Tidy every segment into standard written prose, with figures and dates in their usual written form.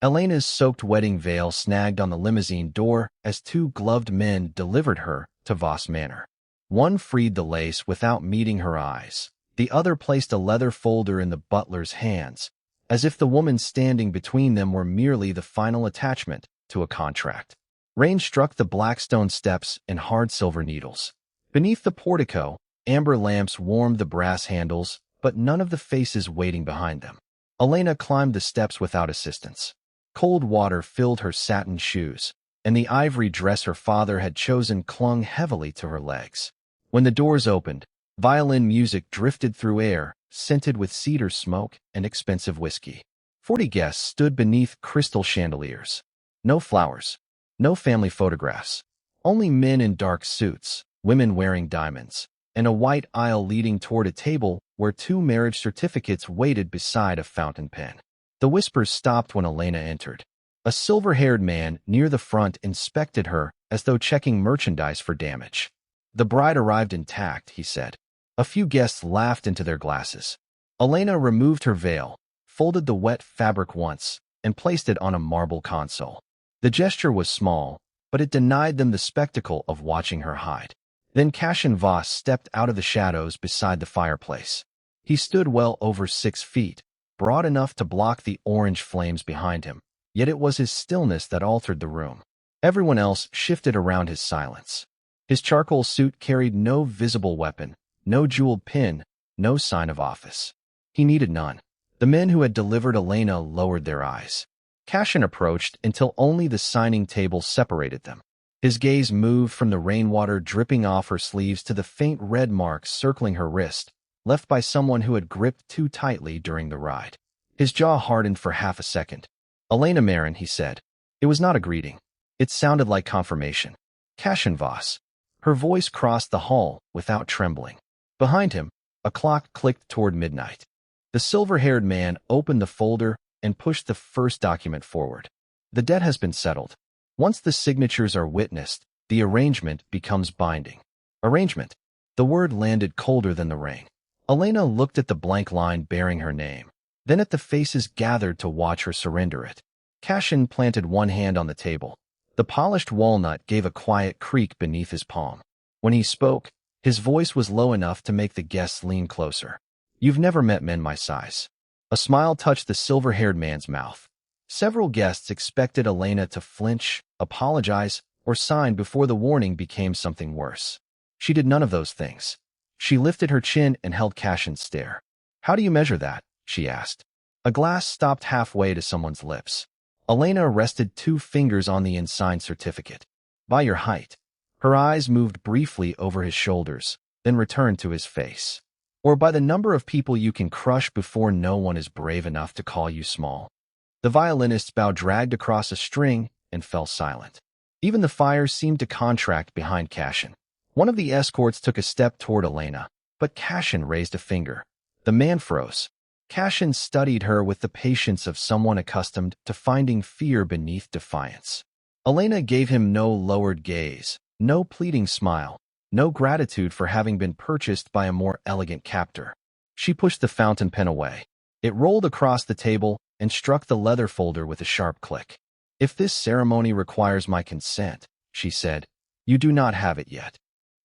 Elena's soaked wedding veil snagged on the limousine door as two gloved men delivered her to Voss Manor. One freed the lace without meeting her eyes. The other placed a leather folder in the butler's hands, as if the woman standing between them were merely the final attachment to a contract. Rain struck the black stone steps in hard silver needles. Beneath the portico, amber lamps warmed the brass handles, but none of the faces waiting behind them. Elena climbed the steps without assistance. Cold water filled her satin shoes, and the ivory dress her father had chosen clung heavily to her legs. When the doors opened, violin music drifted through air, scented with cedar smoke and expensive whiskey. 40 guests stood beneath crystal chandeliers. No flowers, no family photographs, only men in dark suits, women wearing diamonds, and a white aisle leading toward a table where two marriage certificates waited beside a fountain pen. The whispers stopped when Elena entered. A silver-haired man near the front inspected her as though checking merchandise for damage. "The bride arrived intact," he said. A few guests laughed into their glasses. Elena removed her veil, folded the wet fabric once, and placed it on a marble console. The gesture was small, but it denied them the spectacle of watching her hide. Then Cassian Voss stepped out of the shadows beside the fireplace. He stood well over 6 feet, broad enough to block the orange flames behind him, yet it was his stillness that altered the room. Everyone else shifted around his silence. His charcoal suit carried no visible weapon, no jeweled pin, no sign of office. He needed none. The men who had delivered Elena lowered their eyes. Cassian approached until only the signing table separated them. His gaze moved from the rainwater dripping off her sleeves to the faint red marks circling her wrist, left by someone who had gripped too tightly during the ride. His jaw hardened for half a second. "Elena Marin," he said. It was not a greeting. It sounded like confirmation. "Cassian Voss." Her voice crossed the hall without trembling. Behind him, a clock clicked toward midnight. The silver-haired man opened the folder and pushed the first document forward. "The debt has been settled. Once the signatures are witnessed, the arrangement becomes binding." Arrangement. The word landed colder than the rain. Elena looked at the blank line bearing her name, then at the faces gathered to watch her surrender it. Cassian planted one hand on the table. The polished walnut gave a quiet creak beneath his palm. When he spoke, his voice was low enough to make the guests lean closer. "You've never met men my size." A smile touched the silver-haired man's mouth. Several guests expected Elena to flinch, apologize, or sign before the warning became something worse. She did none of those things. She lifted her chin and held Cassian's stare. "How do you measure that?" she asked. A glass stopped halfway to someone's lips. Elena rested 2 fingers on the unsigned certificate. "By your height." Her eyes moved briefly over his shoulders, then returned to his face. "Or by the number of people you can crush before no one is brave enough to call you small." The violinist's bow dragged across a string and fell silent. Even the fire seemed to contract behind Cassian. One of the escorts took a step toward Elena, but Cassian raised a finger. The man froze. Cassian studied her with the patience of someone accustomed to finding fear beneath defiance. Elena gave him no lowered gaze, no pleading smile, no gratitude for having been purchased by a more elegant captor. She pushed the fountain pen away. It rolled across the table and struck the leather folder with a sharp click. "If this ceremony requires my consent," she said, "you do not have it yet."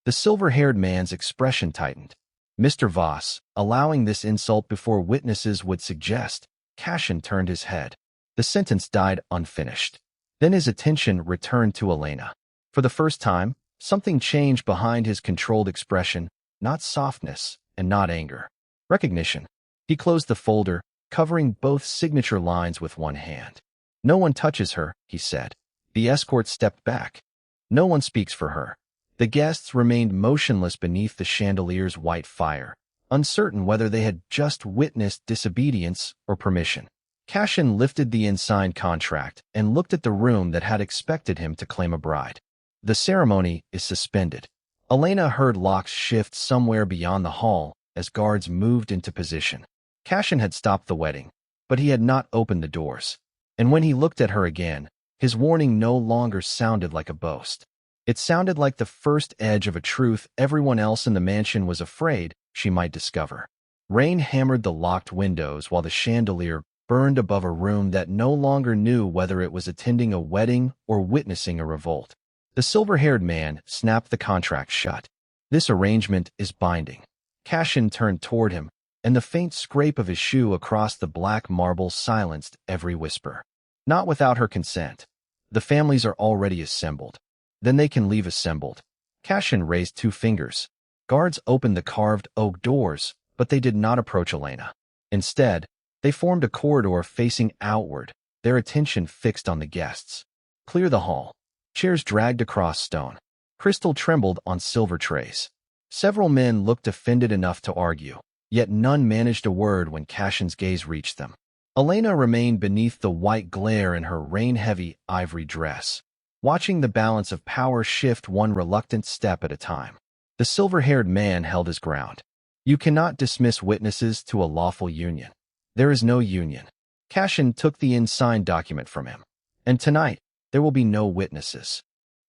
The silver-haired man's expression tightened. "Mr. Voss, allowing this insult before witnesses would suggest." Cassian turned his head. The sentence died unfinished. Then his attention returned to Elena. For the first time, something changed behind his controlled expression, not softness and not anger. Recognition. He closed the folder, covering both signature lines with one hand. "No one touches her," he said. The escort stepped back. "No one speaks for her." The guests remained motionless beneath the chandelier's white fire, uncertain whether they had just witnessed disobedience or permission. Cassian lifted the unsigned contract and looked at the room that had expected him to claim a bride. "The ceremony is suspended." Elena heard locks shift somewhere beyond the hall as guards moved into position. Cassian had stopped the wedding, but he had not opened the doors. And when he looked at her again, his warning no longer sounded like a boast. It sounded like the first edge of a truth everyone else in the mansion was afraid she might discover. Rain hammered the locked windows while the chandelier burned above a room that no longer knew whether it was attending a wedding or witnessing a revolt. The silver-haired man snapped the contract shut. This arrangement is binding. Cashin turned toward him, and the faint scrape of his shoe across the black marble silenced every whisper. Not without her consent. The families are already assembled. Then they can leave assembled. Cashin raised 2 fingers. Guards opened the carved oak doors, but they did not approach Elena. Instead, they formed a corridor facing outward, their attention fixed on the guests. Clear the hall. Chairs dragged across stone. Crystal trembled on silver trays. Several men looked offended enough to argue, yet none managed a word when Cashin's gaze reached them. Elena remained beneath the white glare in her rain-heavy ivory dress, watching the balance of power shift one reluctant step at a time. The silver-haired man held his ground. You cannot dismiss witnesses to a lawful union. There is no union. Cashin took the unsigned document from him. And tonight, there will be no witnesses.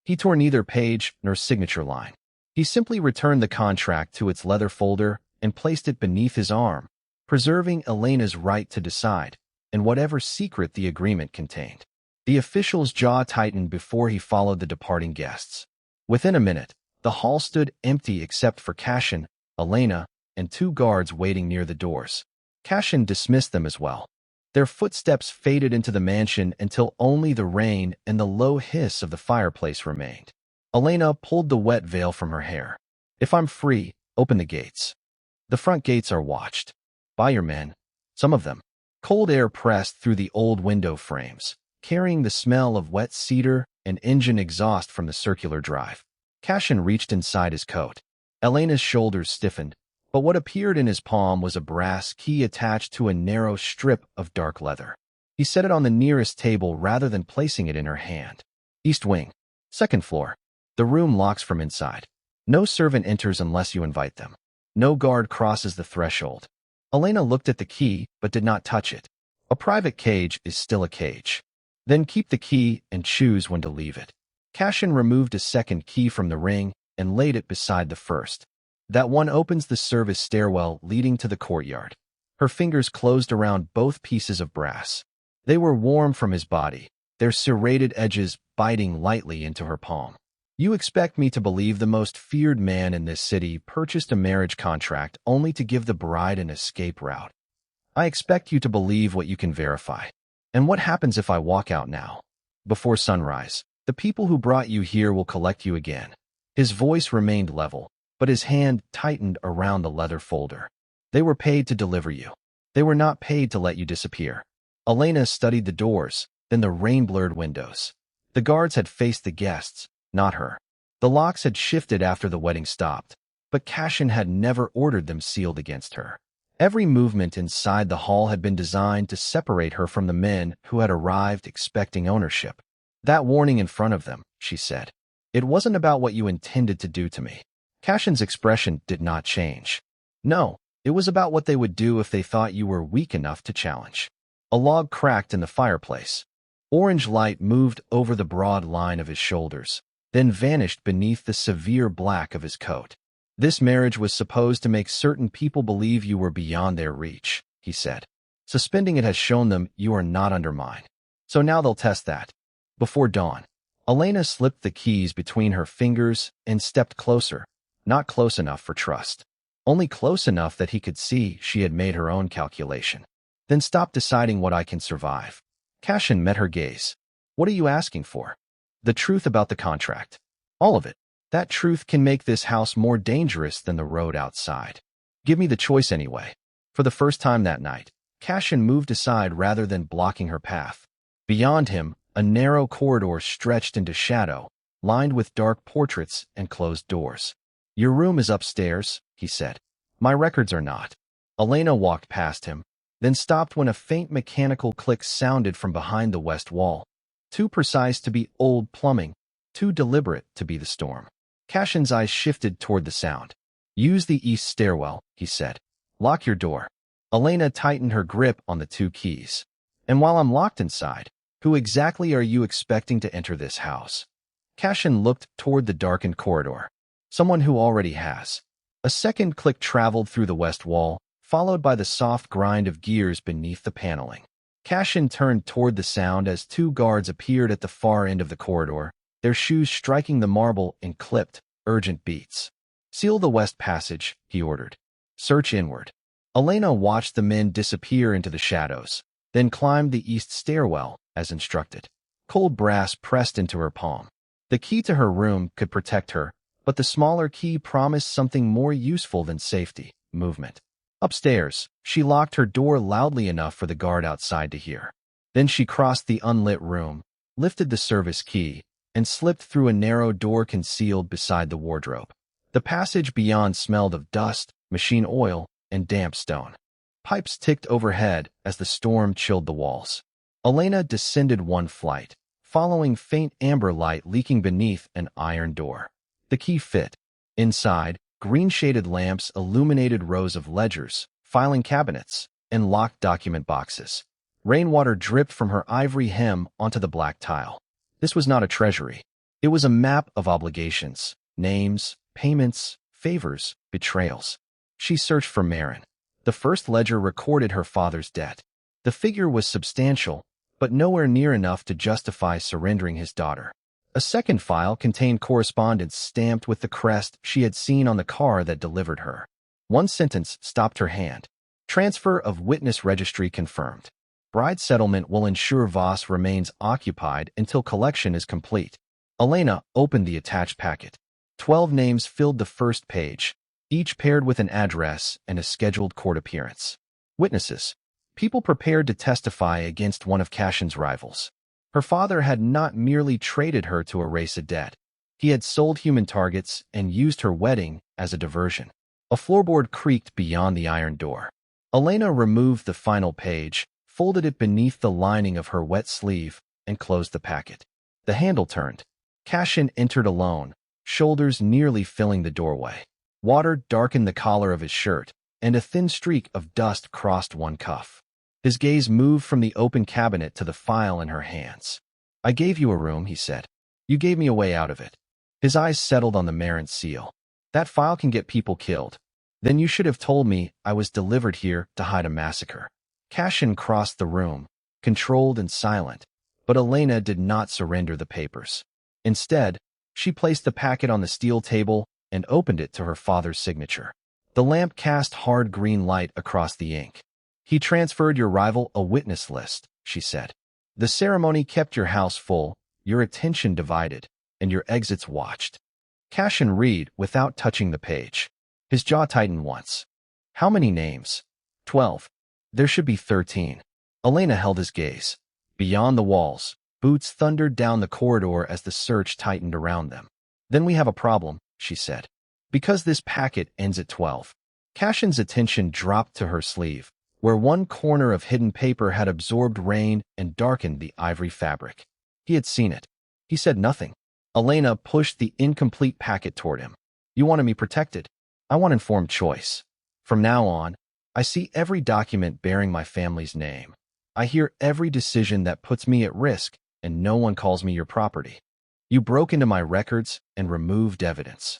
He tore neither page nor signature line. He simply returned the contract to its leather folder and placed it beneath his arm, preserving Elena's right to decide, and whatever secret the agreement contained. The official's jaw tightened before he followed the departing guests. Within a minute, the hall stood empty except for Cashin, Elena, and 2 guards waiting near the doors. Cashin dismissed them as well. Their footsteps faded into the mansion until only the rain and the low hiss of the fireplace remained. Elena pulled the wet veil from her hair. If I'm free, open the gates. The front gates are watched. By your men. Some of them. Cold air pressed through the old window frames, carrying the smell of wet cedar and engine exhaust from the circular drive. Cashin reached inside his coat. Elena's shoulders stiffened, but what appeared in his palm was a brass key attached to a narrow strip of dark leather. He set it on the nearest table rather than placing it in her hand. East wing. 2nd floor. The room locks from inside. No servant enters unless you invite them. No guard crosses the threshold. Elena looked at the key but did not touch it. A private cage is still a cage. Then keep the key and choose when to leave it. Cashin removed a second key from the ring and laid it beside the first. That one opens the service stairwell leading to the courtyard. Her fingers closed around both pieces of brass. They were warm from his body, their serrated edges biting lightly into her palm. You expect me to believe the most feared man in this city purchased a marriage contract only to give the bride an escape route. I expect you to believe what you can verify. And what happens if I walk out now? Before sunrise, the people who brought you here will collect you again. His voice remained level, but his hand tightened around the leather folder. They were paid to deliver you. They were not paid to let you disappear. Elena studied the doors, then the rain-blurred windows. The guards had faced the guests, not her. The locks had shifted after the wedding stopped, but Cashin had never ordered them sealed against her. Every movement inside the hall had been designed to separate her from the men who had arrived expecting ownership. That warning in front of them, she said. It wasn't about what you intended to do to me. Cashin's expression did not change. No, it was about what they would do if they thought you were weak enough to challenge. A log cracked in the fireplace. Orange light moved over the broad line of his shoulders, then vanished beneath the severe black of his coat. This marriage was supposed to make certain people believe you were beyond their reach, he said. Suspending it has shown them you are not under mine. So now they'll test that. Before dawn, Elena slipped the keys between her fingers and stepped closer, not close enough for trust. Only close enough that he could see she had made her own calculation. Then stop deciding what I can survive. Cashin met her gaze. What are you asking for? The truth about the contract. All of it. That truth can make this house more dangerous than the road outside. Give me the choice anyway. For the first time that night, Cashin moved aside rather than blocking her path. Beyond him, a narrow corridor stretched into shadow, lined with dark portraits and closed doors. Your room is upstairs, he said. My records are not. Elena walked past him, then stopped when a faint mechanical click sounded from behind the west wall. Too precise to be old plumbing, too deliberate to be the storm. Cashin's eyes shifted toward the sound. Use the east stairwell, he said. Lock your door. Elena tightened her grip on the 2 keys. And while I'm locked inside, who exactly are you expecting to enter this house? Cashin looked toward the darkened corridor. Someone who already has. A second click traveled through the west wall, followed by the soft grind of gears beneath the paneling. Cashin turned toward the sound as two guards appeared at the far end of the corridor, their shoes striking the marble in clipped, urgent beats. "Seal the west passage," he ordered. "Search inward." Elena watched the men disappear into the shadows, then climbed the east stairwell, as instructed. Cold brass pressed into her palm. The key to her room could protect her, but the smaller key promised something more useful than safety: movement. Upstairs, she locked her door loudly enough for the guard outside to hear. Then she crossed the unlit room, lifted the service key, and slipped through a narrow door concealed beside the wardrobe. The passage beyond smelled of dust, machine oil, and damp stone. Pipes ticked overhead as the storm chilled the walls. Elena descended one flight, following faint amber light leaking beneath an iron door. The key fit. Inside, green-shaded lamps illuminated rows of ledgers, filing cabinets, and locked document boxes. Rainwater dripped from her ivory hem onto the black tile. This was not a treasury. It was a map of obligations, names, payments, favors, betrayals. She searched for Marin. The first ledger recorded her father's debt. The figure was substantial, but nowhere near enough to justify surrendering his daughter. A second file contained correspondence stamped with the crest she had seen on the car that delivered her. One sentence stopped her hand. "Transfer of witness registry confirmed. Bride settlement will ensure Voss remains occupied until collection is complete." Elena opened the attached packet. 12 names filled the first page, each paired with an address and a scheduled court appearance. Witnesses: people prepared to testify against one of Cashin's rivals. Her father had not merely traded her to erase a debt. He had sold human targets and used her wedding as a diversion. A floorboard creaked beyond the iron door. Elena removed the final page, folded it beneath the lining of her wet sleeve, and closed the packet. The handle turned. Cashin entered alone, shoulders nearly filling the doorway. Water darkened the collar of his shirt, and a thin streak of dust crossed one cuff. His gaze moved from the open cabinet to the file in her hands. "I gave you a room," he said. "You gave me a way out of it." His eyes settled on the Marin seal. "That file can get people killed. Then you should have told me I was delivered here to hide a massacre." Cashin crossed the room, controlled and silent, but Elena did not surrender the papers. Instead, she placed the packet on the steel table and opened it to her father's signature. The lamp cast hard green light across the ink. "He transferred your rival a witness list," she said. "The ceremony kept your house full, your attention divided, and your exits watched." Cashin read without touching the page. His jaw tightened once. "How many names?" 12. "There should be 13. Elena held his gaze. Beyond the walls, boots thundered down the corridor as the search tightened around them. "Then we have a problem," she said. "Because this packet ends at 12. Cashin's attention dropped to her sleeve, where one corner of hidden paper had absorbed rain and darkened the ivory fabric. He had seen it. He said nothing. Elena pushed the incomplete packet toward him. "You wanted me protected. I want informed choice. From now on, I see every document bearing my family's name. I hear every decision that puts me at risk, and no one calls me your property. You broke into my records and removed evidence.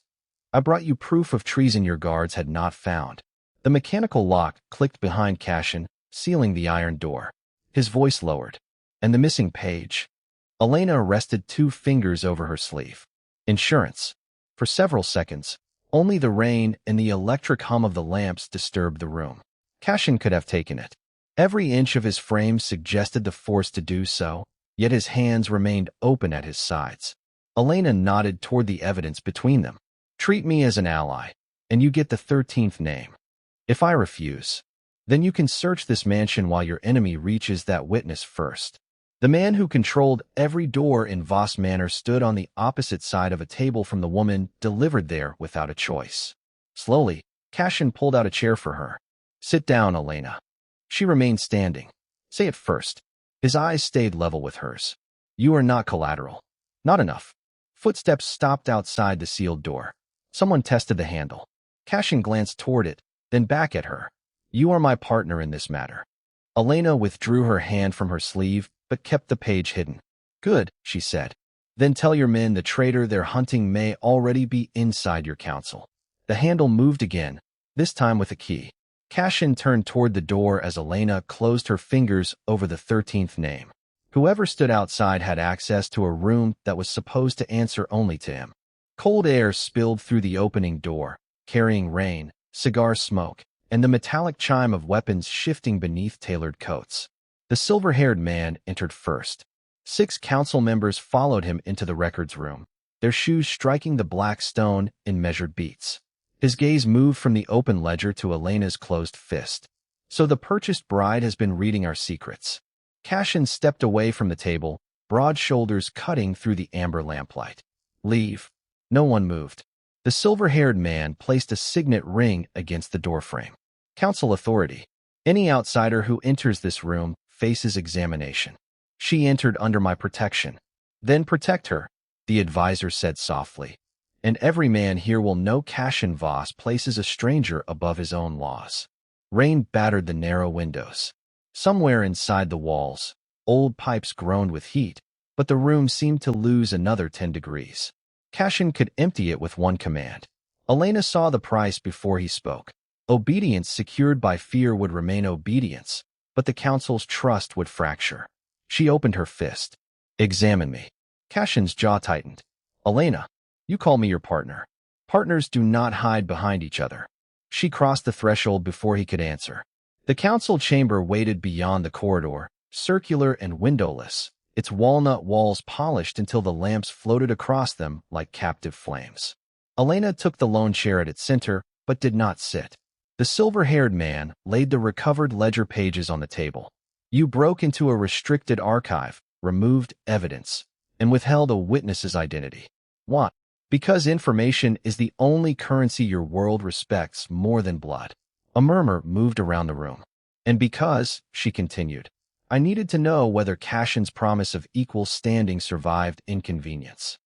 I brought you proof of treason your guards had not found." The mechanical lock clicked behind Cashin, sealing the iron door. His voice lowered. "And the missing page?" Elena rested 2 fingers over her sleeve. "Insurance." For several seconds, only the rain and the electric hum of the lamps disturbed the room. Cashin could have taken it. Every inch of his frame suggested the force to do so, yet his hands remained open at his sides. Elena nodded toward the evidence between them. "Treat me as an ally, and you get the 13th name. If I refuse, then you can search this mansion while your enemy reaches that witness first." The man who controlled every door in Voss Manor stood on the opposite side of a table from the woman delivered there without a choice. Slowly, Cashin pulled out a chair for her. "Sit down, Elena." She remained standing. "Say it first." His eyes stayed level with hers. "You are not collateral." "Not enough." Footsteps stopped outside the sealed door. Someone tested the handle. Cashin glanced toward it, then back at her. "You are my partner in this matter." Elena withdrew her hand from her sleeve, but kept the page hidden. "Good," she said. "Then tell your men the traitor they're hunting may already be inside your council." The handle moved again, this time with a key. Cashin turned toward the door as Elena closed her fingers over the 13th name. Whoever stood outside had access to a room that was supposed to answer only to him. Cold air spilled through the opening door, carrying rain, cigar smoke, and the metallic chime of weapons shifting beneath tailored coats. The silver-haired man entered first. 6 council members followed him into the records room, their shoes striking the black stone in measured beats. His gaze moved from the open ledger to Elena's closed fist. So the purchased bride has been reading our secrets. Cashin stepped away from the table, broad shoulders cutting through the amber lamplight. Leave. No one moved. The silver-haired man placed a signet ring against the doorframe. Council authority. Any outsider who enters this room faces examination. She entered under my protection. Then protect her, the advisor said softly. And every man here will know Cashin Voss places a stranger above his own laws. Rain battered the narrow windows. Somewhere inside the walls, old pipes groaned with heat, but the room seemed to lose another 10 degrees. Cashin could empty it with one command. Elena saw the price before he spoke. Obedience secured by fear would remain obedience, but the council's trust would fracture. She opened her fist. Examine me. Cashin's jaw tightened. Elena, you call me your partner. Partners do not hide behind each other. She crossed the threshold before he could answer. The council chamber waited beyond the corridor, circular and windowless, its walnut walls polished until the lamps floated across them like captive flames. Elena took the lone chair at its center, but did not sit. The silver-haired man laid the recovered ledger pages on the table. You broke into a restricted archive, removed evidence, and withheld a witness's identity. Why? Because information is the only currency your world respects more than blood. A murmur moved around the room. And because, she continued, I needed to know whether Cashin's promise of equal standing survived inconvenience.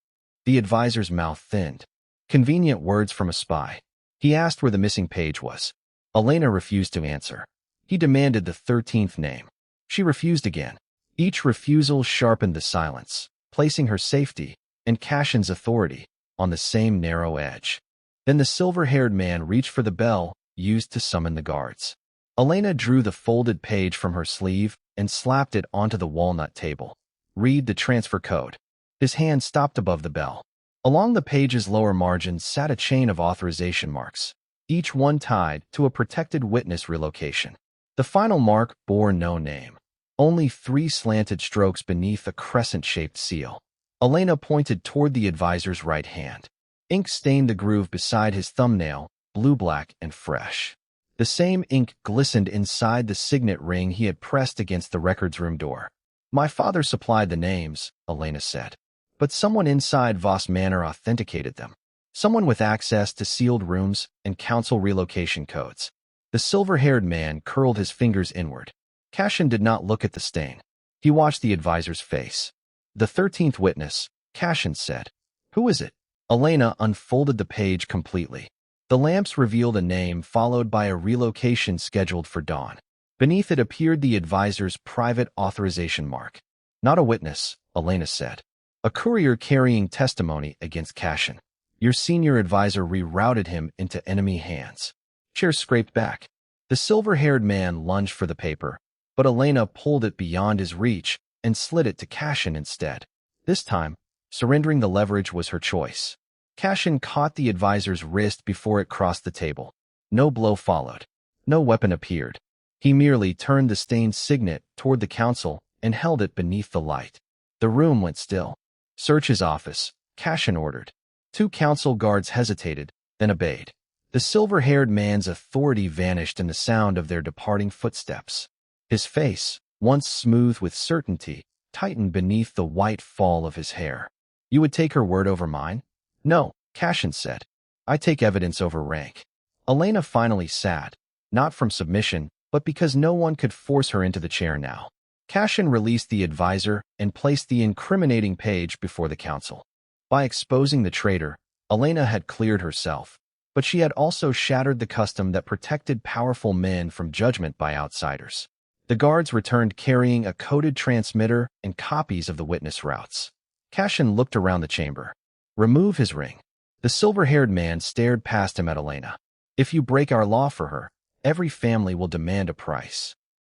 The advisor's mouth thinned. Convenient words from a spy. He asked where the missing page was. Elena refused to answer. He demanded the 13th name. She refused again. Each refusal sharpened the silence, placing her safety and Cashin's authority on the same narrow edge. Then the silver-haired man reached for the bell used to summon the guards. Elena drew the folded page from her sleeve and slapped it onto the walnut table. Read the transfer code. His hand stopped above the bell. Along the page's lower margin sat a chain of authorization marks, each one tied to a protected witness relocation. The final mark bore no name, only 3 slanted strokes beneath a crescent-shaped seal. Elena pointed toward the advisor's right hand. Ink stained the groove beside his thumbnail, blue-black and fresh. The same ink glistened inside the signet ring he had pressed against the records room door. My father supplied the names, Elena said. But someone inside Voss Manor authenticated them. Someone with access to sealed rooms and council relocation codes. The silver-haired man curled his fingers inward. Cashin did not look at the stain. He watched the advisor's face. The 13th witness, Cashin said. Who is it? Elena unfolded the page completely. The lamps revealed a name followed by a relocation scheduled for dawn. Beneath it appeared the advisor's private authorization mark. Not a witness, Elena said. A courier carrying testimony against Cashin. Your senior advisor rerouted him into enemy hands. Chair scraped back. The silver-haired man lunged for the paper, but Elena pulled it beyond his reach and slid it to Cashin instead. This time, surrendering the leverage was her choice. Cashin caught the advisor's wrist before it crossed the table. No blow followed. No weapon appeared. He merely turned the stained signet toward the council and held it beneath the light. The room went still. Search his office, Cashin ordered. 2 council guards hesitated, then obeyed. The silver-haired man's authority vanished in the sound of their departing footsteps. His face, once smooth with certainty, tightened beneath the white fall of his hair. You would take her word over mine? No, Cashin said. I take evidence over rank. Elena finally sat, not from submission, but because no one could force her into the chair now. Cashin released the advisor and placed the incriminating page before the council. By exposing the traitor, Elena had cleared herself, but she had also shattered the custom that protected powerful men from judgment by outsiders. The guards returned carrying a coded transmitter and copies of the witness routes. Cashin looked around the chamber. Remove his ring. The silver-haired man stared past him at Elena. If you break our law for her, every family will demand a price.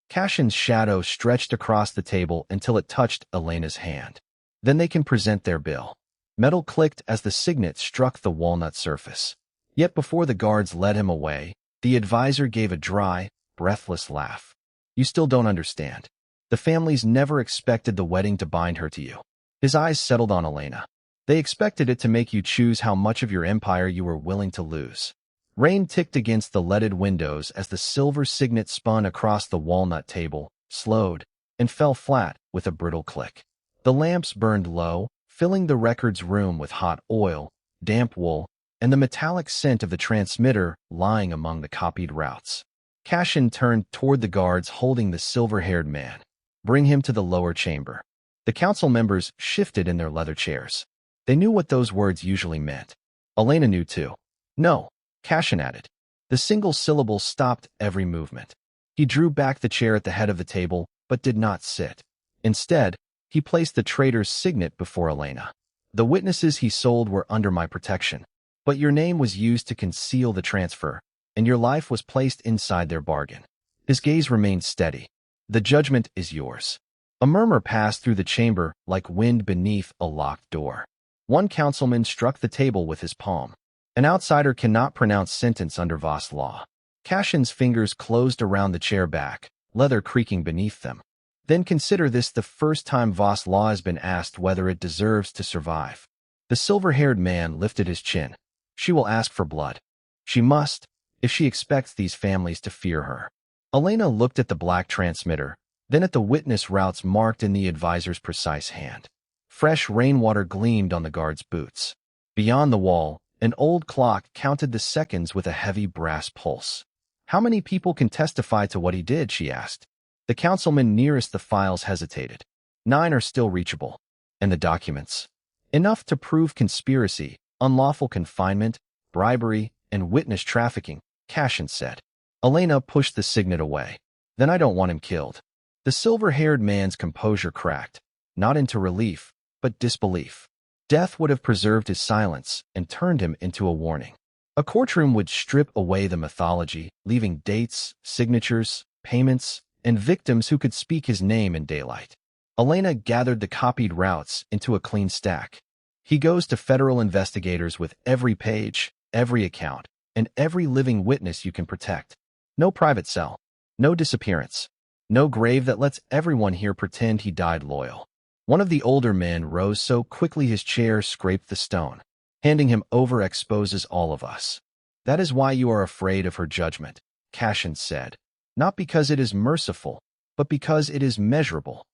Cashin's shadow stretched across the table until it touched Elena's hand. Then they can present their bill. Metal clicked as the signet struck the walnut surface. Yet before the guards led him away, the advisor gave a dry, breathless laugh. You still don't understand. The families never expected the wedding to bind her to you. His eyes settled on Elena. They expected it to make you choose how much of your empire you were willing to lose. Rain ticked against the leaded windows as the silver signet spun across the walnut table, slowed, and fell flat with a brittle click. The lamps burned low, filling the record's room with hot oil, damp wool, and the metallic scent of the transmitter lying among the copied routes. Cashin turned toward the guards holding the silver-haired man. Bring him to the lower chamber. The council members shifted in their leather chairs. They knew what those words usually meant. Elena knew too. No, Cashin added. The single syllable stopped every movement. He drew back the chair at the head of the table, but did not sit. Instead, he placed the traitor's signet before Elena. The witnesses he sold were under my protection, but your name was used to conceal the transfer, and your life was placed inside their bargain. His gaze remained steady. The judgment is yours. A murmur passed through the chamber like wind beneath a locked door. One councilman struck the table with his palm. An outsider cannot pronounce sentence under Voss law. Cashin's fingers closed around the chair back, leather creaking beneath them. Then consider this the first time Voss law has been asked whether it deserves to survive. The silver-haired man lifted his chin. She will ask for blood. She must, if she expects these families to fear her. Elena looked at the black transmitter, then at the witness routes marked in the advisor's precise hand. Fresh rainwater gleamed on the guard's boots. Beyond the wall, an old clock counted the seconds with a heavy brass pulse. How many people can testify to what he did, she asked. The councilman nearest the files hesitated. 9 are still reachable. And the documents? Enough to prove conspiracy, unlawful confinement, bribery, and witness trafficking, Cashin said. Elena pushed the signet away. Then I don't want him killed. The silver-haired man's composure cracked, not into relief, but disbelief. Death would have preserved his silence and turned him into a warning. A courtroom would strip away the mythology, leaving dates, signatures, payments, and victims who could speak his name in daylight. Elena gathered the copied routes into a clean stack. He goes to federal investigators with every page, every account, and every living witness you can protect. No private cell. No disappearance. No grave that lets everyone here pretend he died loyal. One of the older men rose so quickly his chair scraped the stone. Handing him over exposes all of us. That is why you are afraid of her judgment, Cashin said. Not because it is merciful, but because it is measurable.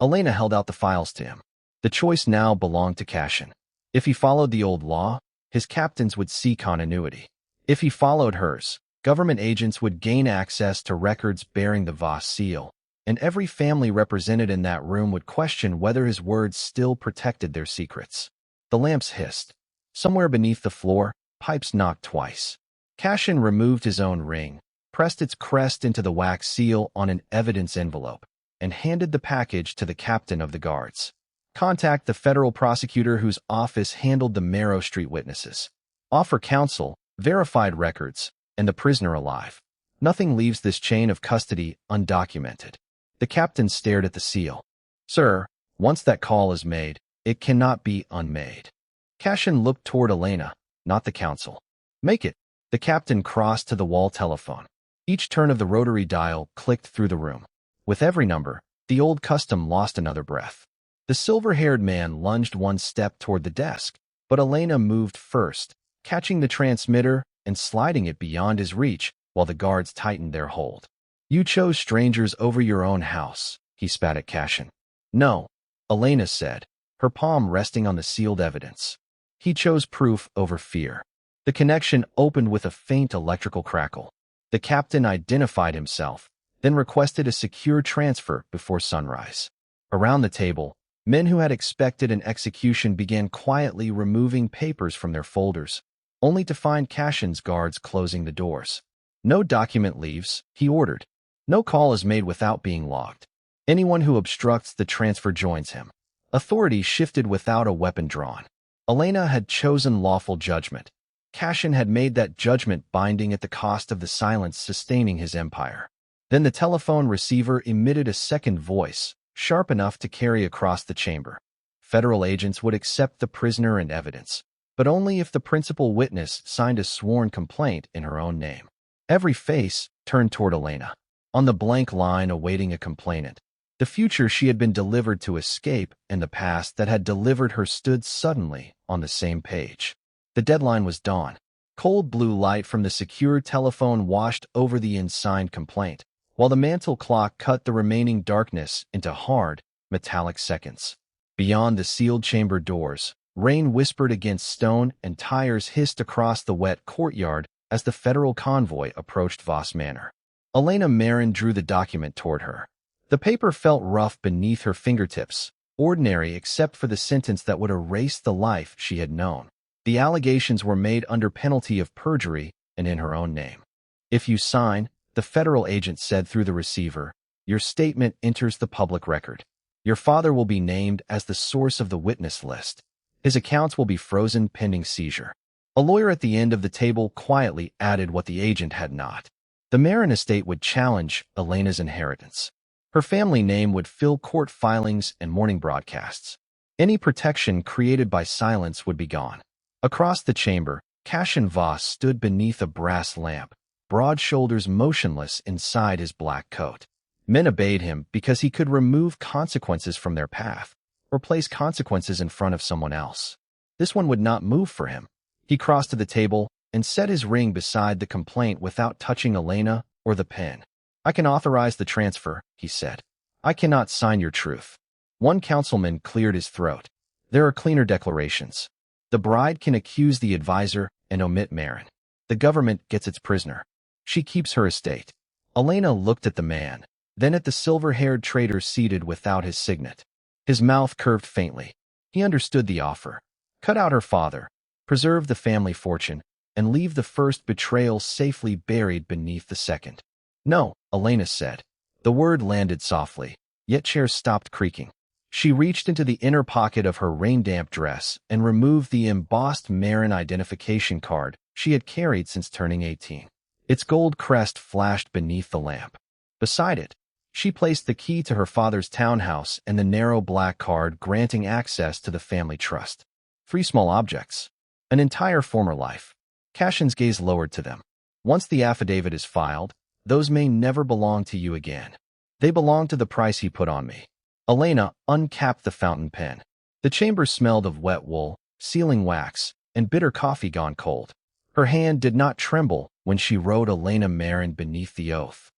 Elena held out the files to him. The choice now belonged to Cashin. If he followed the old law, his captains would see continuity. If he followed hers, government agents would gain access to records bearing the Voss seal, and every family represented in that room would question whether his words still protected their secrets. The lamps hissed. Somewhere beneath the floor, pipes knocked twice. Cashin removed his own ring, pressed its crest into the wax seal on an evidence envelope, and handed the package to the captain of the guards. Contact the federal prosecutor whose office handled the Marrow Street witnesses. Offer counsel, verified records, and the prisoner alive. Nothing leaves this chain of custody undocumented. The captain stared at the seal. Sir, once that call is made, it cannot be unmade. Cashin looked toward Elena, not the counsel. Make it. The captain crossed to the wall telephone. Each turn of the rotary dial clicked through the room. With every number, the old custom lost another breath. The silver-haired man lunged one step toward the desk, but Elena moved first, catching the transmitter and sliding it beyond his reach while the guards tightened their hold. You chose strangers over your own house, he spat at Cashin. No, Elena said, her palm resting on the sealed evidence. He chose proof over fear. The connection opened with a faint electrical crackle. The captain identified himself, then requested a secure transfer before sunrise. Around the table, men who had expected an execution began quietly removing papers from their folders, only to find Cashin's guards closing the doors. No document leaves, he ordered. No call is made without being logged. Anyone who obstructs the transfer joins him. Authority shifted without a weapon drawn. Elena had chosen lawful judgment. Cashin had made that judgment binding at the cost of the silence sustaining his empire. Then the telephone receiver emitted a second voice, sharp enough to carry across the chamber. Federal agents would accept the prisoner and evidence, but only if the principal witness signed a sworn complaint in her own name. Every face turned toward Elena, on the blank line awaiting a complainant. The future she had been delivered to escape and the past that had delivered her stood suddenly on the same page. The deadline was dawn. Cold blue light from the secure telephone washed over the unsigned complaint, while the mantel clock cut the remaining darkness into hard, metallic seconds. Beyond the sealed chamber doors, rain whispered against stone and tires hissed across the wet courtyard as the federal convoy approached Voss Manor. Elena Marin drew the document toward her. The paper felt rough beneath her fingertips, ordinary except for the sentence that would erase the life she had known. The allegations were made under penalty of perjury and in her own name. "If you sign," the federal agent said through the receiver, "your statement enters the public record. Your father will be named as the source of the witness list. His accounts will be frozen pending seizure." A lawyer at the end of the table quietly added what the agent had not. The Marin estate would challenge Elena's inheritance. Her family name would fill court filings and morning broadcasts. Any protection created by silence would be gone. Across the chamber, Cashin Voss stood beneath a brass lamp, broad shoulders motionless inside his black coat. Men obeyed him because he could remove consequences from their path, or place consequences in front of someone else. This one would not move for him. He crossed to the table and set his ring beside the complaint without touching Elena or the pen. "I can authorize the transfer," he said. "I cannot sign your truth." One councilman cleared his throat. "There are cleaner declarations. The bride can accuse the advisor and omit Marin. The government gets its prisoner. She keeps her estate." Elena looked at the man, then at the silver-haired traitor seated without his signet. His mouth curved faintly. He understood the offer. Cut out her father, preserve the family fortune, and leave the first betrayal safely buried beneath the second. "No," Elena said. The word landed softly, yet chairs stopped creaking. She reached into the inner pocket of her rain-damp dress and removed the embossed Marin identification card she had carried since turning 18. Its gold crest flashed beneath the lamp. Beside it, she placed the key to her father's townhouse and the narrow black card granting access to the family trust. 3 small objects. An entire former life. Cashin's gaze lowered to them. "Once the affidavit is filed, those may never belong to you again. They belong to the price he put on me." Elena uncapped the fountain pen. The chamber smelled of wet wool, sealing wax, and bitter coffee gone cold. Her hand did not tremble when she wrote Elena Marin beneath the oath.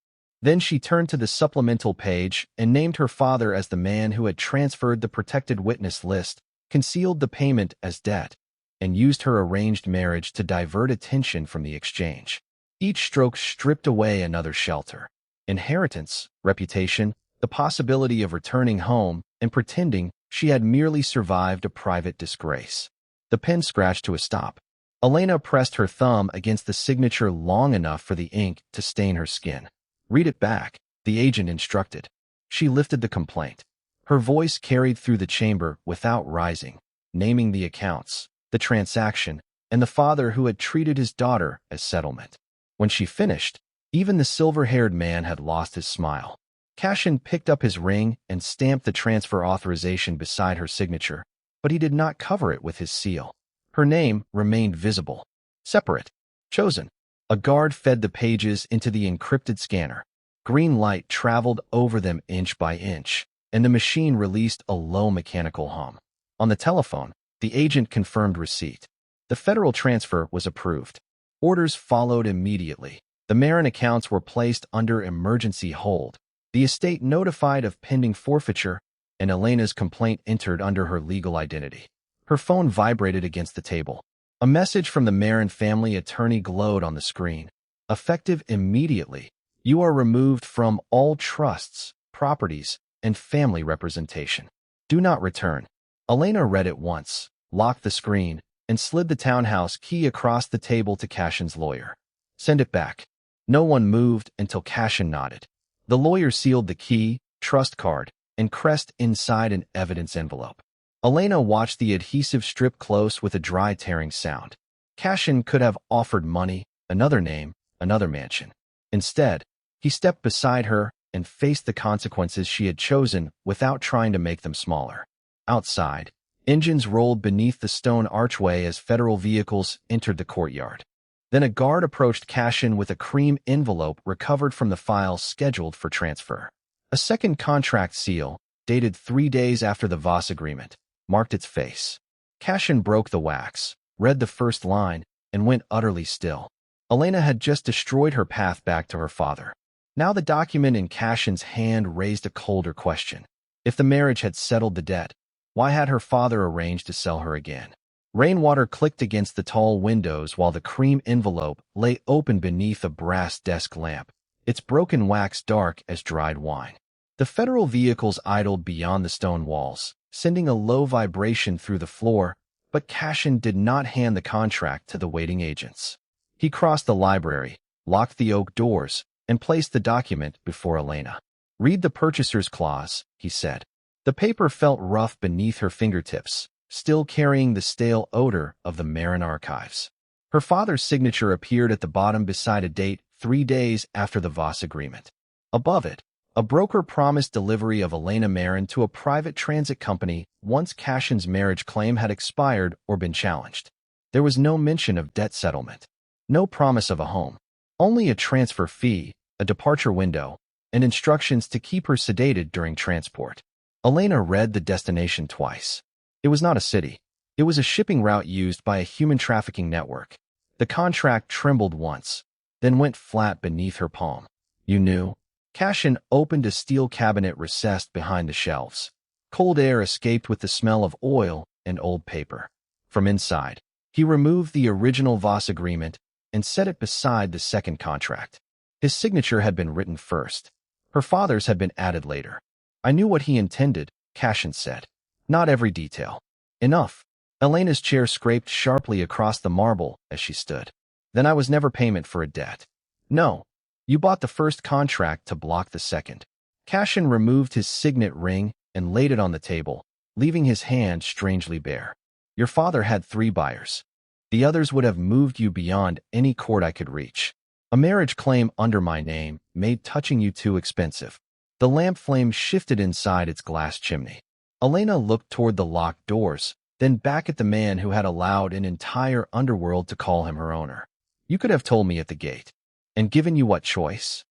Then she turned to the supplemental page and named her father as the man who had transferred the protected witness list, concealed the payment as debt, and used her arranged marriage to divert attention from the exchange. Each stroke stripped away another shelter. Inheritance, reputation, the possibility of returning home and pretending she had merely survived a private disgrace. The pen scratched to a stop. Elena pressed her thumb against the signature long enough for the ink to stain her skin. "Read it back," the agent instructed. She lifted the complaint. Her voice carried through the chamber without rising, naming the accounts, the transaction, and the father who had treated his daughter as settlement. When she finished, even the silver-haired man had lost his smile. Cashin picked up his ring and stamped the transfer authorization beside her signature, but he did not cover it with his seal. Her name remained visible. Separate. Chosen. A guard fed the pages into the encrypted scanner. Green light traveled over them inch by inch, and the machine released a low mechanical hum. On the telephone, the agent confirmed receipt. The federal transfer was approved. Orders followed immediately. The Marin accounts were placed under emergency hold, the estate notified of pending forfeiture, and Elena's complaint entered under her legal identity. Her phone vibrated against the table. A message from the Marin family attorney glowed on the screen. "Effective immediately. You are removed from all trusts, properties, and family representation. Do not return." Elena read it once, locked the screen, and slid the townhouse key across the table to Cashin's lawyer. "Send it back." No one moved until Cashin nodded. The lawyer sealed the key, trust card, and crest inside an evidence envelope. Elena watched the adhesive strip close with a dry tearing sound. Cashin could have offered money, another name, another mansion. Instead, he stepped beside her and faced the consequences she had chosen without trying to make them smaller. Outside, engines rolled beneath the stone archway as federal vehicles entered the courtyard. Then a guard approached Cashin with a cream envelope recovered from the files scheduled for transfer. A second contract seal, dated 3 days after the Voss agreement, marked its face. Cashin broke the wax, read the first line, and went utterly still. Elena had just destroyed her path back to her father. Now the document in Cashin's hand raised a colder question. If the marriage had settled the debt, why had her father arranged to sell her again? Rainwater clicked against the tall windows while the cream envelope lay open beneath a brass desk lamp, its broken wax dark as dried wine. The federal vehicles idled beyond the stone walls, sending a low vibration through the floor, but Cashin did not hand the contract to the waiting agents. He crossed the library, locked the oak doors, and placed the document before Elena. "Read the purchaser's clause," he said. The paper felt rough beneath her fingertips, still carrying the stale odor of the Marin archives. Her father's signature appeared at the bottom beside a date 3 days after the Voss agreement. Above it, a broker promised delivery of Elena Marin to a private transit company once Cashin's marriage claim had expired or been challenged. There was no mention of debt settlement, no promise of a home, only a transfer fee, a departure window, and instructions to keep her sedated during transport. Elena read the destination twice. It was not a city. It was a shipping route used by a human trafficking network. The contract trembled once, then went flat beneath her palm. "You knew?" Cashin opened a steel cabinet recessed behind the shelves. Cold air escaped with the smell of oil and old paper. From inside, he removed the original Voss agreement and set it beside the second contract. His signature had been written first. Her father's had been added later. "I knew what he intended," Cashin said. "Not every detail." "Enough." Elena's chair scraped sharply across the marble as she stood. "Then I was never payment for a debt." "No. You bought the first contract to block the second." Cashin removed his signet ring and laid it on the table, leaving his hand strangely bare. "Your father had 3 buyers. The others would have moved you beyond any court I could reach. A marriage claim under my name made touching you too expensive." The lamp flame shifted inside its glass chimney. Elena looked toward the locked doors, then back at the man who had allowed an entire underworld to call him her owner. "You could have told me at the gate. And given you what choice?"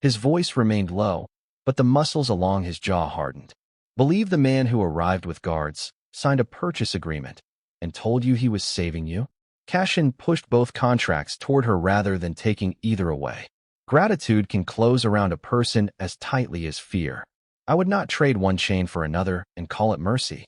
His voice remained low, but the muscles along his jaw hardened. "Believe the man who arrived with guards, signed a purchase agreement, and told you he was saving you?" Cashin pushed both contracts toward her rather than taking either away. "Gratitude can close around a person as tightly as fear. I would not trade one chain for another and call it mercy."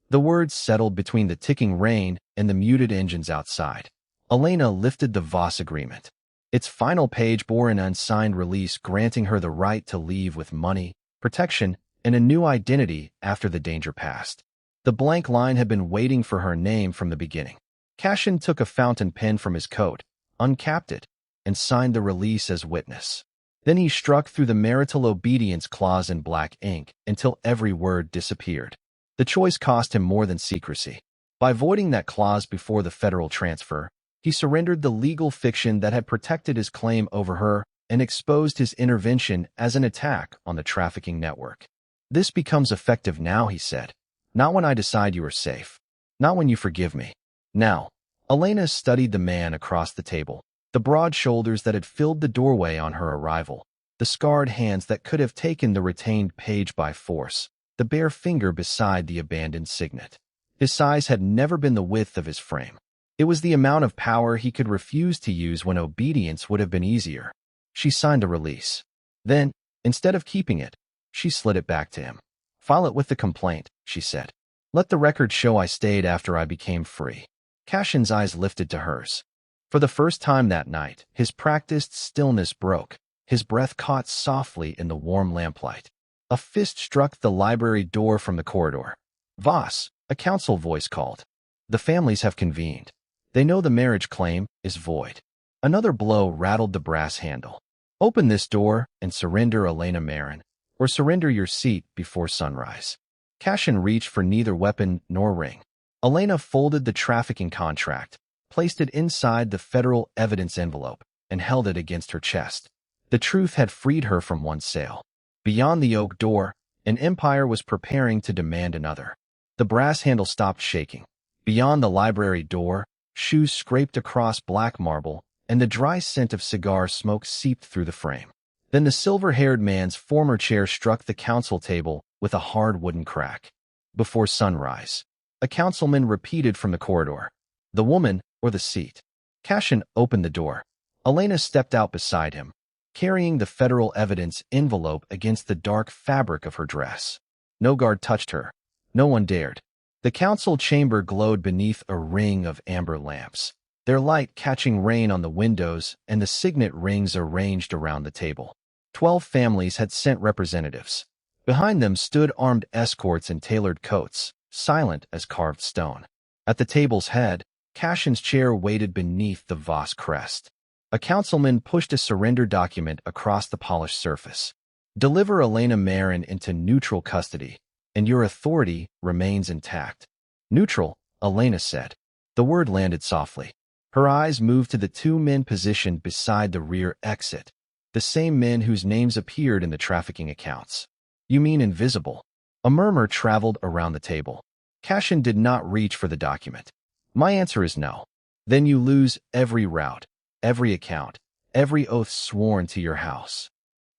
The words settled between the ticking rain and the muted engines outside. Elena lifted the Voss agreement. Its final page bore an unsigned release granting her the right to leave with money, protection, and a new identity after the danger passed. The blank line had been waiting for her name from the beginning. Cashin took a fountain pen from his coat, uncapped it, and signed the release as witness. Then he struck through the marital obedience clause in black ink until every word disappeared. The choice cost him more than secrecy. By voiding that clause before the federal transfer, he surrendered the legal fiction that had protected his claim over her and exposed his intervention as an attack on the trafficking network. "This becomes effective now," he said. "Not when I decide you are safe. Not when you forgive me. Now." Elena studied the man across the table. The broad shoulders that had filled the doorway on her arrival, the scarred hands that could have taken the retained page by force, the bare finger beside the abandoned signet. His size had never been the width of his frame. It was the amount of power he could refuse to use when obedience would have been easier. She signed the release. Then, instead of keeping it, she slid it back to him. "File it with the complaint," she said. "Let the record show I stayed after I became free." Cashin's eyes lifted to hers. For the first time that night, his practiced stillness broke. His breath caught softly in the warm lamplight. A fist struck the library door from the corridor. "Voss," a counsel voice called. "The families have convened. They know the marriage claim is void." Another blow rattled the brass handle. "Open this door and surrender Elena Marin, or surrender your seat before sunrise." Cashin reached for neither weapon nor ring. Elena folded the trafficking contract, placed it inside the federal evidence envelope, and held it against her chest. The truth had freed her from one sale. Beyond the oak door, an empire was preparing to demand another. The brass handle stopped shaking. Beyond the library door, shoes scraped across black marble, and the dry scent of cigar smoke seeped through the frame. Then the silver-haired man's former chair struck the council table with a hard wooden crack. Before sunrise, a councilman repeated from the corridor, "The woman or the seat?" Cashin opened the door. Elena stepped out beside him, carrying the federal evidence envelope against the dark fabric of her dress. No guard touched her. No one dared. The council chamber glowed beneath a ring of amber lamps, their light catching rain on the windows and the signet rings arranged around the table. 12 families had sent representatives. Behind them stood armed escorts in tailored coats, silent as carved stone. At the table's head, Cashin's chair waited beneath the Voss crest. A councilman pushed a surrender document across the polished surface. "Deliver Elena Marin into neutral custody, and your authority remains intact." "Neutral," Elena said. The word landed softly. Her eyes moved to the 2 men positioned beside the rear exit, the same men whose names appeared in the trafficking accounts. "You mean invisible?" A murmur traveled around the table. Cashin did not reach for the document. "My answer is no. Then you lose every route, every account, every oath sworn to your house."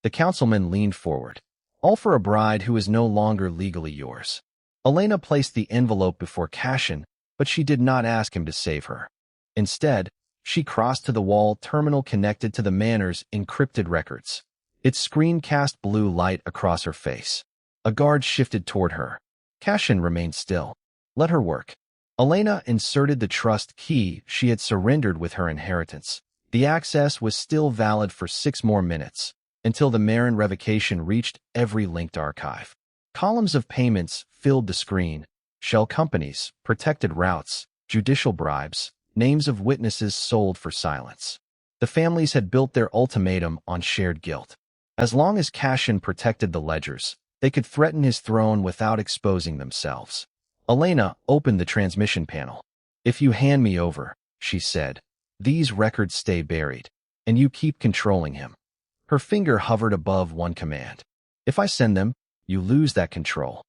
The councilman leaned forward. "All for a bride who is no longer legally yours." Elena placed the envelope before Cashin, but she did not ask him to save her. Instead, she crossed to the wall terminal connected to the manor's encrypted records. Its screen cast blue light across her face. A guard shifted toward her. Cashin remained still. "Let her work." Elena inserted the trust key she had surrendered with her inheritance. The access was still valid for 6 more minutes, until the Marin revocation reached every linked archive. Columns of payments filled the screen: shell companies, protected routes, judicial bribes, names of witnesses sold for silence. The families had built their ultimatum on shared guilt. As long as Cashin protected the ledgers, they could threaten his throne without exposing themselves. Elena opened the transmission panel. "If you hand me over," she said, "these records stay buried, and you keep controlling him." Her finger hovered above one command. "If I send them, you lose that control."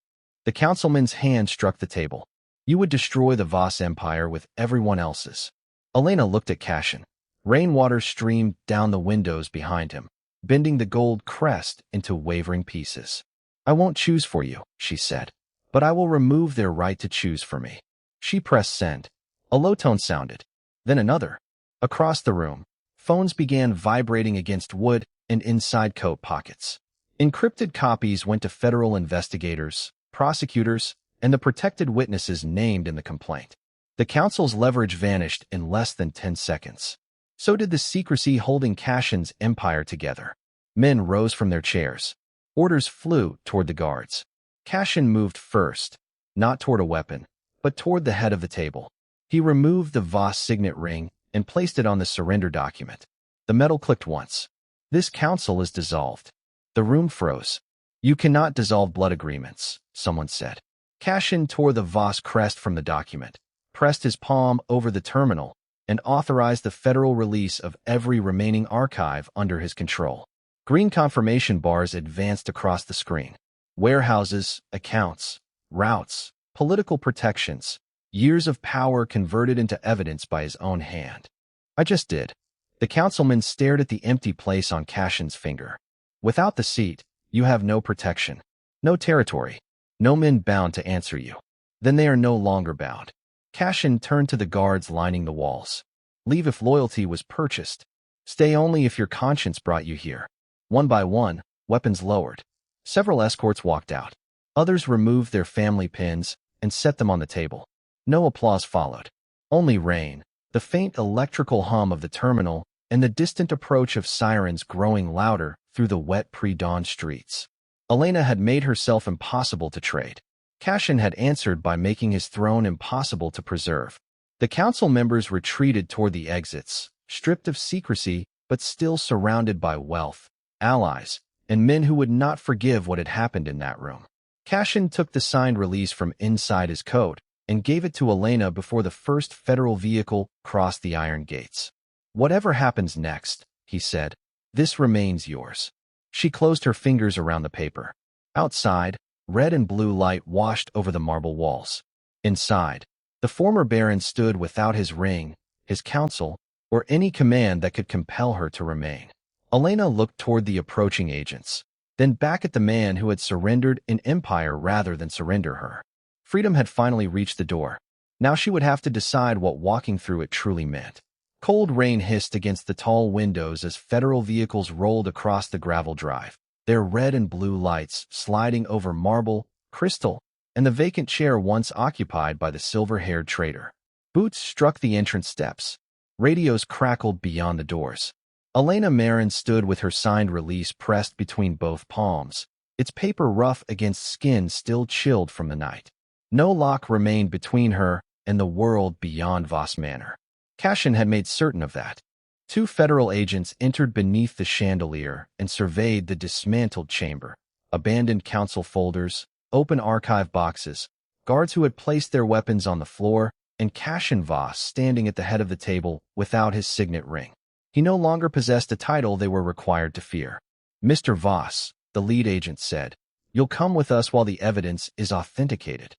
The councilman's hand struck the table. "You would destroy the Voss Empire with everyone else's." Elena looked at Cashin. Rainwater streamed down the windows behind him, bending the gold crest into wavering pieces. "I won't choose for you," she said, "but I will remove their right to choose for me." She pressed send. A low tone sounded. Then another. Across the room, phones began vibrating against wood and inside coat pockets. Encrypted copies went to federal investigators, prosecutors, and the protected witnesses named in the complaint. The council's leverage vanished in less than 10 seconds. So did the secrecy holding Cashin's empire together. Men rose from their chairs. Orders flew toward the guards. Cashin moved first, not toward a weapon, but toward the head of the table. He removed the Voss signet ring and placed it on the surrender document. The metal clicked once. "This council is dissolved." The room froze. "You cannot dissolve blood agreements," someone said. Cashin tore the Voss crest from the document, pressed his palm over the terminal, and authorized the federal release of every remaining archive under his control. Green confirmation bars advanced across the screen. Warehouses, accounts, routes, political protections, years of power converted into evidence by his own hand. "I just did." The councilman stared at the empty place on Cashin's finger. "Without the seat, you have no protection, no territory, no men bound to answer you." "Then they are no longer bound." Cashin turned to the guards lining the walls. "Leave if loyalty was purchased. Stay only if your conscience brought you here." One by one, weapons lowered. Several escorts walked out. Others removed their family pins and set them on the table. No applause followed. Only rain, the faint electrical hum of the terminal, and the distant approach of sirens growing louder through the wet pre-dawn streets. Elena had made herself impossible to trade. Cashin had answered by making his throne impossible to preserve. The council members retreated toward the exits, stripped of secrecy but still surrounded by wealth, allies, and men who would not forgive what had happened in that room. Cashin took the signed release from inside his coat and gave it to Elena before the first federal vehicle crossed the iron gates. "Whatever happens next," he said, "this remains yours." She closed her fingers around the paper. Outside, red and blue light washed over the marble walls. Inside, the former Baron stood without his ring, his counsel, or any command that could compel her to remain. Elena looked toward the approaching agents, then back at the man who had surrendered an empire rather than surrender her. Freedom had finally reached the door. Now she would have to decide what walking through it truly meant. Cold rain hissed against the tall windows as federal vehicles rolled across the gravel drive, their red and blue lights sliding over marble, crystal, and the vacant chair once occupied by the silver-haired traitor. Boots struck the entrance steps. Radios crackled beyond the doors. Elena Marin stood with her signed release pressed between both palms, its paper rough against skin still chilled from the night. No lock remained between her and the world beyond Voss Manor. Cashin had made certain of that. Two federal agents entered beneath the chandelier and surveyed the dismantled chamber. Abandoned council folders, open archive boxes, guards who had placed their weapons on the floor, and Cashin Voss standing at the head of the table without his signet ring. He no longer possessed a title they were required to fear. "Mr. Voss," the lead agent said, "you'll come with us while the evidence is authenticated."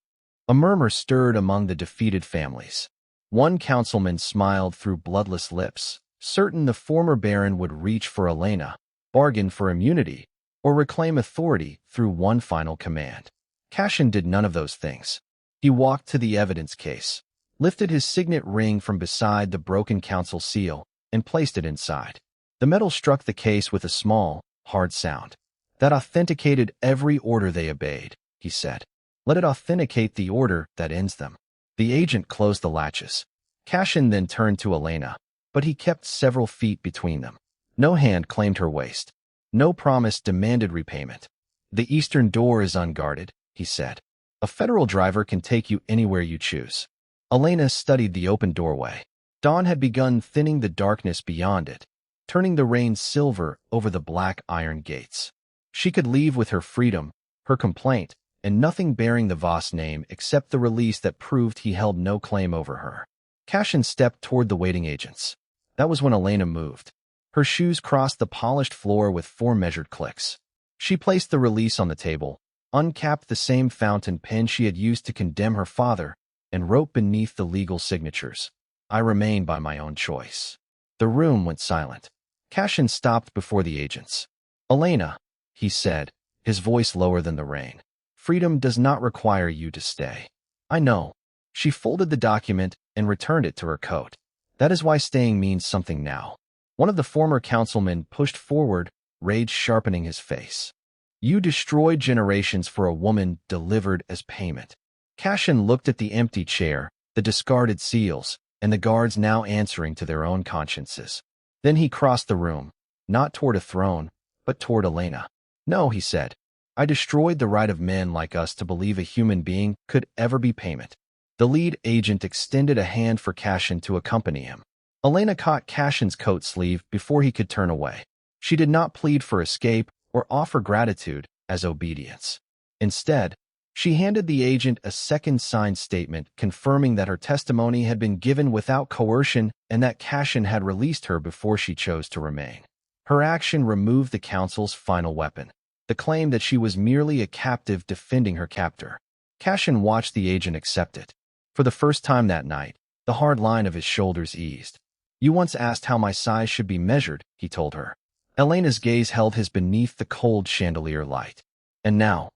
A murmur stirred among the defeated families. One councilman smiled through bloodless lips, certain the former Baron would reach for Elena, bargain for immunity, or reclaim authority through one final command. Cashin did none of those things. He walked to the evidence case, lifted his signet ring from beside the broken council seal, and placed it inside. The metal struck the case with a small, hard sound. "That authenticated every order they obeyed," he said. "Let it authenticate the order that ends them." The agent closed the latches. Cashin then turned to Elena, but he kept several feet between them. No hand claimed her waist. No promise demanded repayment. "The eastern door is unguarded," he said. "A federal driver can take you anywhere you choose." Elena studied the open doorway. Dawn had begun thinning the darkness beyond it, turning the rain silver over the black iron gates. She could leave with her freedom, her complaint, and nothing bearing the Voss name except the release that proved he held no claim over her. Cashin stepped toward the waiting agents. That was when Elena moved. Her shoes crossed the polished floor with 4 measured clicks. She placed the release on the table, uncapped the same fountain pen she had used to condemn her father, and wrote beneath the legal signatures, "I remain by my own choice." The room went silent. Cashin stopped before the agents. "Elena," he said, his voice lower than the rain, "freedom does not require you to stay." "I know." She folded the document and returned it to her coat. "That is why staying means something now." One of the former councilmen pushed forward, rage sharpening his face. "You destroyed generations for a woman delivered as payment." Cashin looked at the empty chair, the discarded seals, and the guards now answering to their own consciences. Then he crossed the room, not toward a throne, but toward Elena. "No," he said. "I destroyed the right of men like us to believe a human being could ever be payment." The lead agent extended a hand for Cashin to accompany him. Elena caught Cashin's coat sleeve before he could turn away. She did not plead for escape or offer gratitude as obedience. Instead, she handed the agent a second signed statement confirming that her testimony had been given without coercion and that Cashin had released her before she chose to remain. Her action removed the council's final weapon, the claim that she was merely a captive defending her captor. Cashin watched the agent accept it. For the first time that night, the hard line of his shoulders eased. "You once asked how my size should be measured," he told her. Elena's gaze held his beneath the cold chandelier light. "And now?"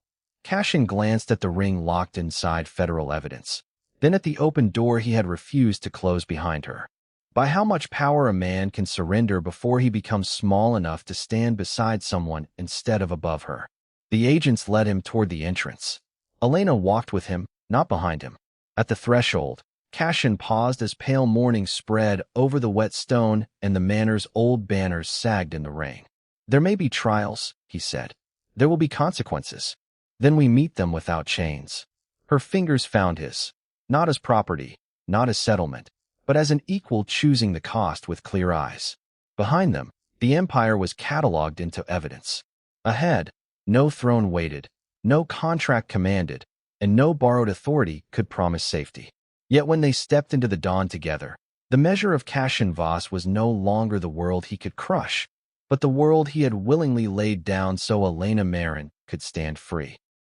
Cashin glanced at the ring locked inside federal evidence, then at the open door he had refused to close behind her. "By how much power a man can surrender before he becomes small enough to stand beside someone instead of above her." The agents led him toward the entrance. Elena walked with him, not behind him. At the threshold, Cashin paused as pale morning spread over the wet stone and the manor's old banners sagged in the rain. "There may be trials," he said. "There will be consequences. Then we meet them without chains." Her fingers found his, not as property, not as settlement, but as an equal choosing the cost with clear eyes. Behind them, the empire was catalogued into evidence. Ahead, no throne waited, no contract commanded, and no borrowed authority could promise safety. Yet when they stepped into the dawn together, the measure of Cassian Voss was no longer the world he could crush, but the world he had willingly laid down so Elena Marin could stand free.